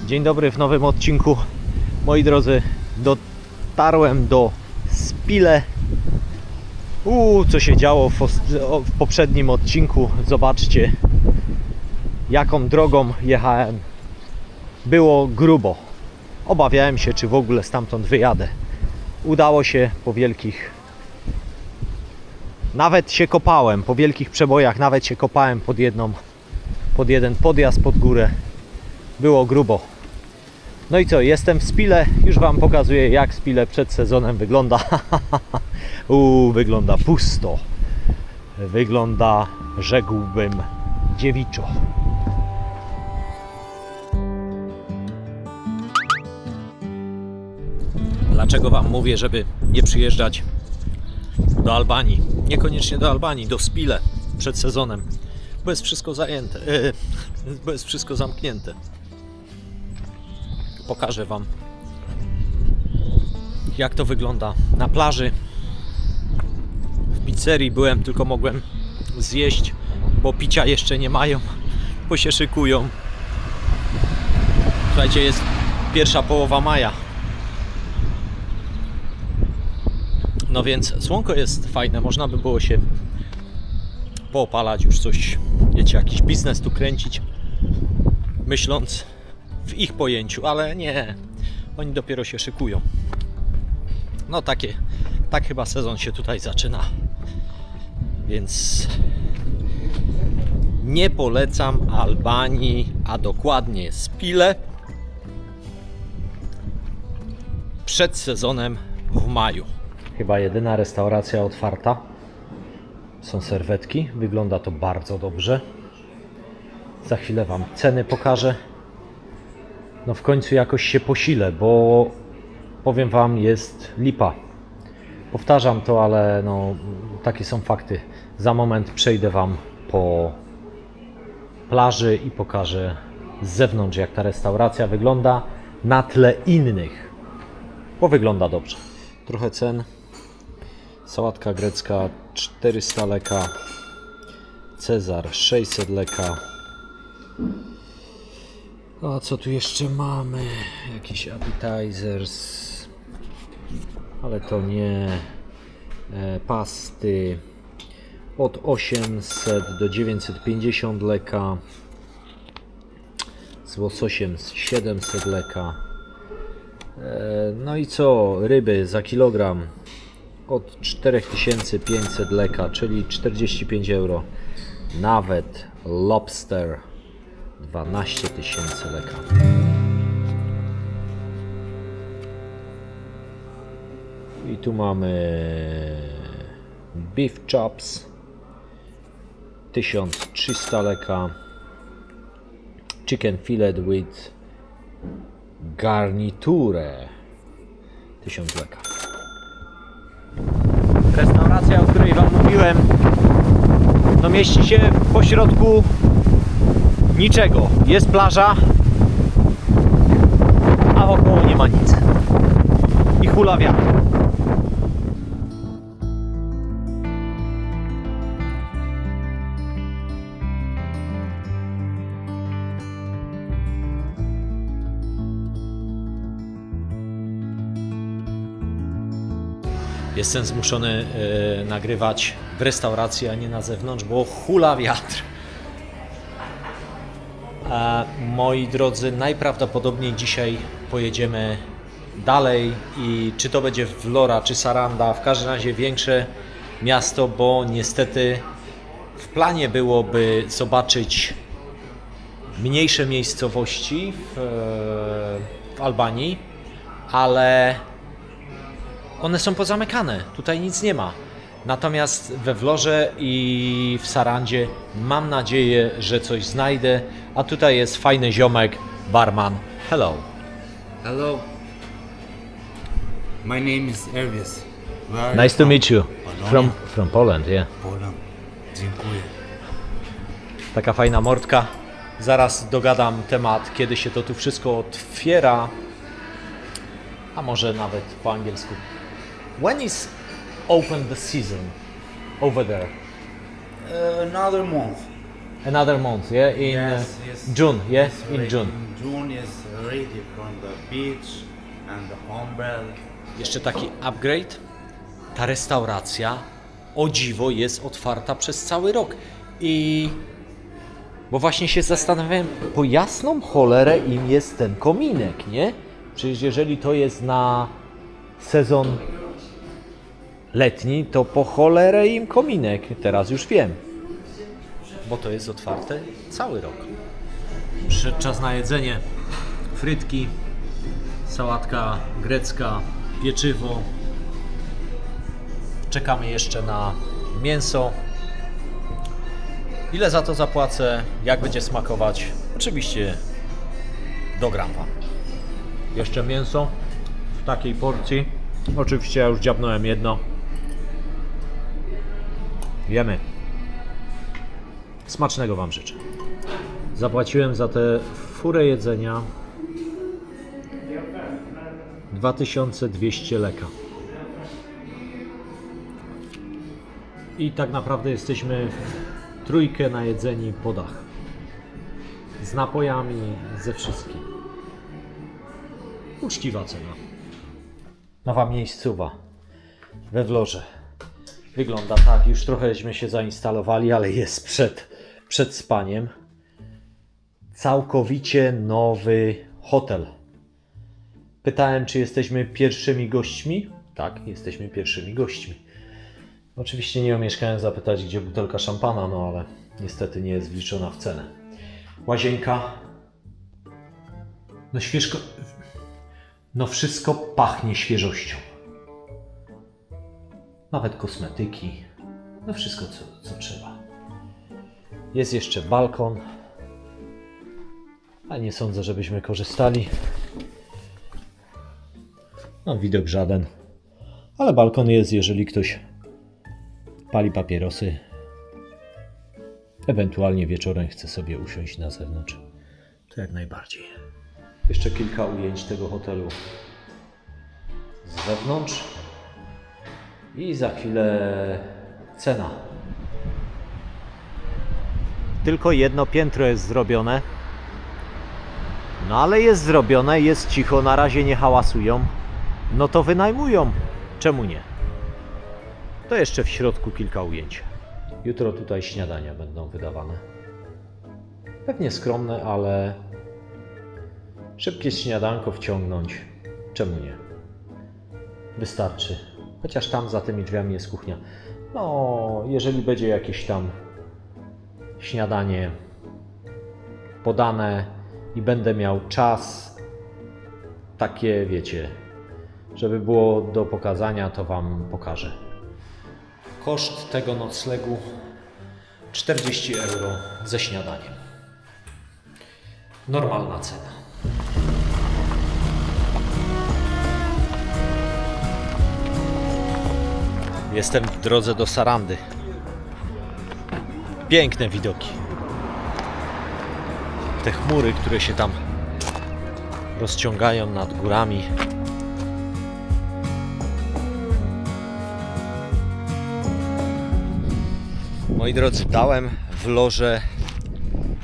Dzień dobry w nowym odcinku. Moi drodzy, dotarłem do Spile. Co się działo w poprzednim odcinku. Zobaczcie, jaką drogą jechałem. Było grubo. Obawiałem się, czy w ogóle stamtąd wyjadę. Udało się po wielkich... Nawet się kopałem, po wielkich przebojach, nawet się kopałem pod jeden podjazd pod górę. Było grubo. No i co, jestem w Spile, już Wam pokazuję, jak Spile przed sezonem wygląda. Wygląda pusto. Wygląda, rzekłbym, dziewiczo. Dlaczego Wam mówię, żeby nie przyjeżdżać do Albanii? Niekoniecznie do Albanii, do Spile przed sezonem. Bo jest wszystko zajęte. Bo jest wszystko zamknięte. Pokażę Wam, jak to wygląda na plaży. W pizzerii byłem, tylko mogłem zjeść, bo picia jeszcze nie mają, bo się szykują. Słuchajcie, jest pierwsza połowa maja. No więc słonko jest fajne, można by było się poopalać, już coś, wiecie, jakiś biznes tu kręcić, myśląc w ich pojęciu, ale nie, oni dopiero się szykują. No tak chyba sezon się tutaj zaczyna, więc nie polecam Albanii, a dokładnie Spile przed sezonem w maju. Chyba jedyna restauracja otwarta. Są serwetki, wygląda to bardzo dobrze. Za chwilę Wam ceny pokażę. No w końcu jakoś się posilę, bo powiem Wam, jest lipa. Powtarzam to, ale no takie są fakty. Za moment przejdę Wam po plaży i pokażę z zewnątrz, jak ta restauracja wygląda na tle innych, bo wygląda dobrze. Trochę cen. Sałatka grecka 400 leka, Cezar 600 leka. A co tu jeszcze mamy? Jakiś appetizers, ale to nie. Pasty od 800 do 950 leka, z łososiem 700 leka. No i co? Ryby za kilogram od 4500 leka, czyli 45 euro. Nawet lobster 12 000 leka. I tu mamy beef chops 1300 leka. Chicken fillet with garniture 1000 leka. Restauracja, o której Wam mówiłem, no mieści się pośrodku niczego. Jest plaża, a wokoło nie ma nic. I hula wiatr. Jestem zmuszony nagrywać w restauracji, a nie na zewnątrz, bo hula wiatr. Moi drodzy, najprawdopodobniej dzisiaj pojedziemy dalej i czy to będzie Vlora, czy Saranda, w każdym razie większe miasto, bo niestety w planie byłoby zobaczyć mniejsze miejscowości w Albanii, ale one są pozamykane, tutaj nic nie ma. Natomiast we Vlorze i w Sarandzie mam nadzieję, że coś znajdę. A tutaj jest fajny ziomek, barman. Hello. Hello. My name is Erwies. Nice to meet you. From Poland, yeah. Poland. Dziękuję. Taka fajna mordka. Zaraz dogadam temat, kiedy się to tu wszystko otwiera. A może nawet po angielsku. When is open the season over there? Another month. Another month, yeah? Yes, Yes. June, yeah? It's In ready. June. In June is ready from the beach and the umbrella. Jeszcze taki upgrade. Ta restauracja, o dziwo, jest otwarta przez cały rok. Bo właśnie się zastanawiałem, po jasną cholerę im jest ten kominek, nie? Przecież jeżeli to jest na sezon letni, to po cholerę im kominek. Teraz już wiem. Bo to jest otwarte cały rok. Przyszedł czas na jedzenie. Frytki, sałatka grecka, pieczywo. Czekamy jeszcze na mięso. Ile za to zapłacę? Jak będzie smakować? Oczywiście dogram wam. Jeszcze mięso w takiej porcji. Oczywiście ja już dziabnąłem jedno. Jemy. Smacznego wam życzę. Zapłaciłem za tę furę jedzenia 2200 leka. I tak naprawdę jesteśmy w trójkę najedzeni po dach. Z napojami, ze wszystkim. Uczciwa cena. Nowa miejscowa we Wlorze. Wygląda tak, już trochęśmy się zainstalowali, ale jest przed spaniem. Całkowicie nowy hotel. Pytałem, czy jesteśmy pierwszymi gośćmi? Tak, jesteśmy pierwszymi gośćmi. Oczywiście nie omieszkałem zapytać, gdzie butelka szampana, no ale niestety nie jest wliczona w cenę. Łazienka. No świeżko... No wszystko pachnie świeżością. Nawet kosmetyki. No wszystko, co trzeba. Jest jeszcze balkon. A nie sądzę, żebyśmy korzystali. No widok żaden. Ale balkon jest, jeżeli ktoś pali papierosy. Ewentualnie wieczorem chce sobie usiąść na zewnątrz. To jak najbardziej. Jeszcze kilka ujęć tego hotelu z zewnątrz. I za chwilę cena. Tylko jedno piętro jest zrobione. No ale jest zrobione, jest cicho, na razie nie hałasują. No to wynajmują. Czemu nie? To jeszcze w środku kilka ujęć. Jutro tutaj śniadania będą wydawane. Pewnie skromne, ale szybkie śniadanko wciągnąć. Czemu nie? Wystarczy. Chociaż tam za tymi drzwiami jest kuchnia. No, jeżeli będzie jakieś tam śniadanie podane i będę miał czas, takie wiecie, żeby było do pokazania, to wam pokażę. Koszt tego noclegu 40 euro ze śniadaniem. Normalna cena. Jestem w drodze do Sarandy. Piękne widoki. Te chmury, które się tam rozciągają nad górami. Moi drodzy, dałem Wlorze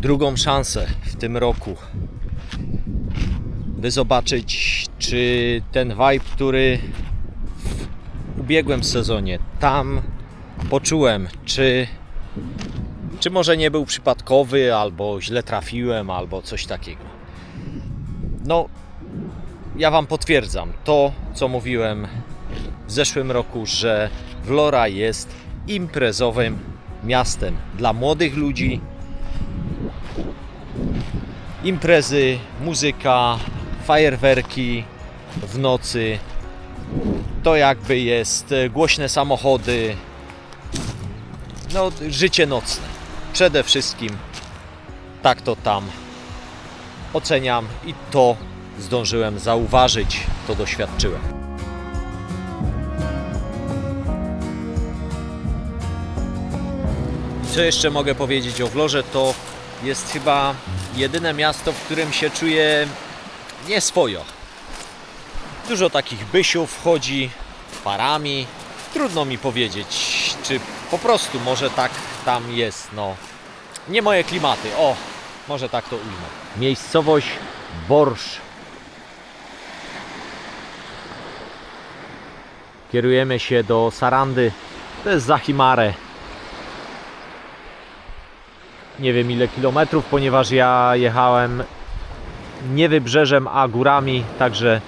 drugą szansę w tym roku, by zobaczyć, czy ten vibe, który w ubiegłym sezonie tam poczułem, czy może nie był przypadkowy, albo źle trafiłem, albo coś takiego. No, ja wam potwierdzam to, co mówiłem w zeszłym roku, że Vlora jest imprezowym miastem dla młodych ludzi. Imprezy, muzyka, fajerwerki w nocy. To jakby jest głośne samochody. No, życie nocne. Przede wszystkim tak to tam oceniam i to zdążyłem zauważyć, to doświadczyłem. Co jeszcze mogę powiedzieć o Wlorze? To jest chyba jedyne miasto, w którym się czuję nieswojo. Dużo takich bysiów chodzi parami. Trudno mi powiedzieć, czy po prostu może tak tam jest. No, nie moje klimaty. O, Może tak to ujmę. Miejscowość Borsz. Kierujemy się do Sarandy. To jest za Himarę. Nie wiem ile kilometrów, ponieważ ja jechałem nie wybrzeżem, a górami, także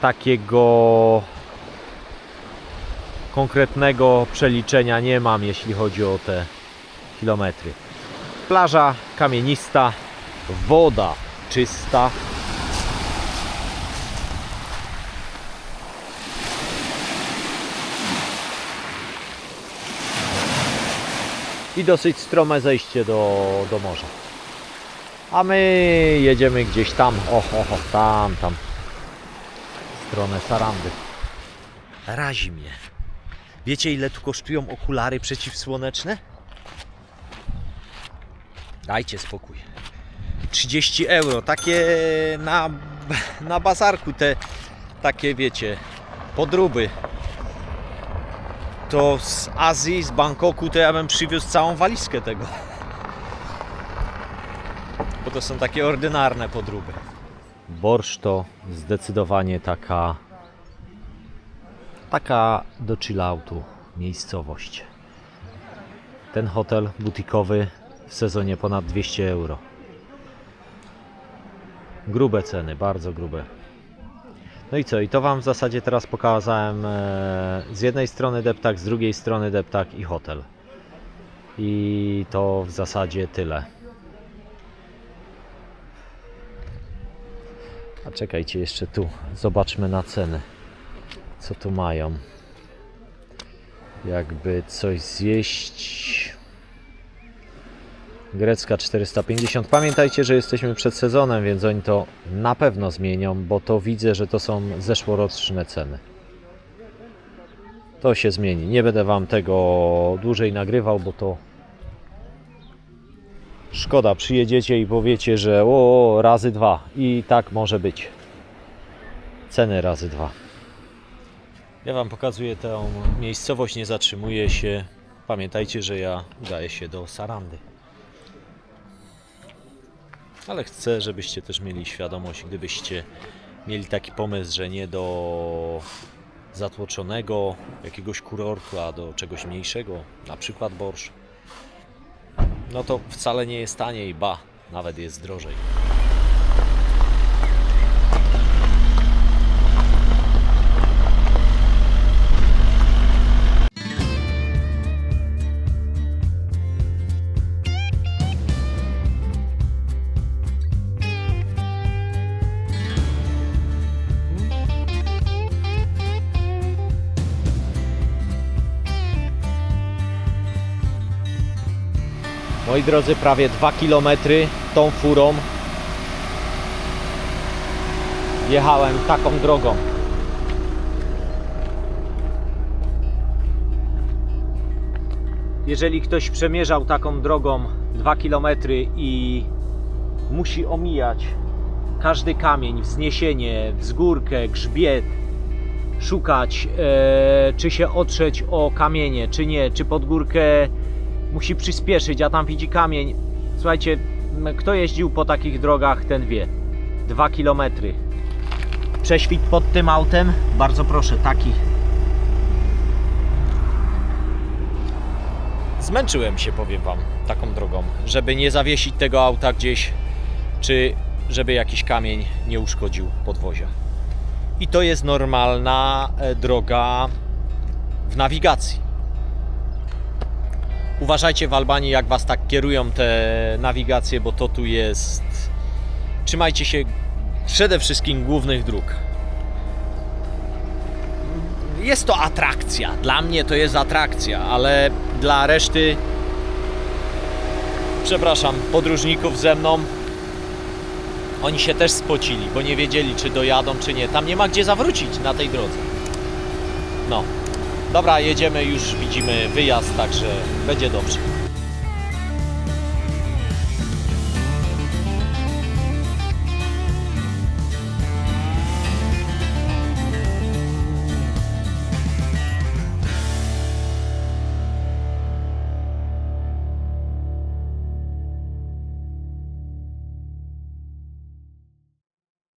takiego konkretnego przeliczenia nie mam, jeśli chodzi o te kilometry. Plaża kamienista, woda czysta. I dosyć strome zejście do morza. A my jedziemy gdzieś tam, tam, w stronę Sarandy. Razi mnie. Wiecie ile tu kosztują okulary przeciwsłoneczne? Dajcie spokój. 30 euro, takie na bazarku, te takie wiecie, podróby. To z Azji, z Bangkoku, to ja bym przywiózł całą walizkę tego. Bo to są takie ordynarne podróby. Borsz to zdecydowanie taka do chilloutu miejscowość. Ten hotel butikowy w sezonie ponad 200 euro. Grube ceny, bardzo grube. No i co? I to Wam w zasadzie teraz pokazałem z jednej strony deptak, z drugiej strony deptak i hotel. I to w zasadzie tyle. A czekajcie, jeszcze tu zobaczmy na ceny. Co tu mają? Jakby coś zjeść. Grecka 450. Pamiętajcie, że jesteśmy przed sezonem, więc oni to na pewno zmienią, bo to widzę, że to są zeszłoroczne ceny. To się zmieni. Nie będę Wam tego dłużej nagrywał, bo to szkoda. Przyjedziecie i powiecie, że razy dwa. I tak może być. Ceny razy dwa. Ja Wam pokazuję tę miejscowość, nie zatrzymuję się. Pamiętajcie, że ja udaję się do Sarandy. Ale chcę, żebyście też mieli świadomość, gdybyście mieli taki pomysł, że nie do zatłoczonego jakiegoś kurortu, a do czegoś mniejszego, na przykład Borsz, no to wcale nie jest taniej, ba, nawet jest drożej. Moi drodzy, prawie 2 km tą furą jechałem taką drogą. Jeżeli ktoś przemierzał taką drogą 2 km i musi omijać każdy kamień, wzniesienie, wzgórkę, grzbiet, szukać, czy się otrzeć o kamienie, czy nie, czy pod górkę musi przyspieszyć, a tam widzi kamień. Słuchajcie, kto jeździł po takich drogach, ten wie. 2 km. Prześwit pod tym autem, bardzo proszę, taki. Zmęczyłem się, powiem Wam, taką drogą, żeby nie zawiesić tego auta gdzieś, czy żeby jakiś kamień nie uszkodził podwozia. I to jest normalna droga w nawigacji. Uważajcie w Albanii, jak Was tak kierują te nawigacje, bo to tu jest... Trzymajcie się przede wszystkim głównych dróg. Jest to atrakcja. Dla mnie to jest atrakcja, ale dla reszty, przepraszam, podróżników ze mną, oni się też spocili, bo nie wiedzieli, czy dojadą, czy nie. Tam nie ma gdzie zawrócić na tej drodze. No. Dobra, jedziemy, już widzimy wyjazd, także będzie dobrze.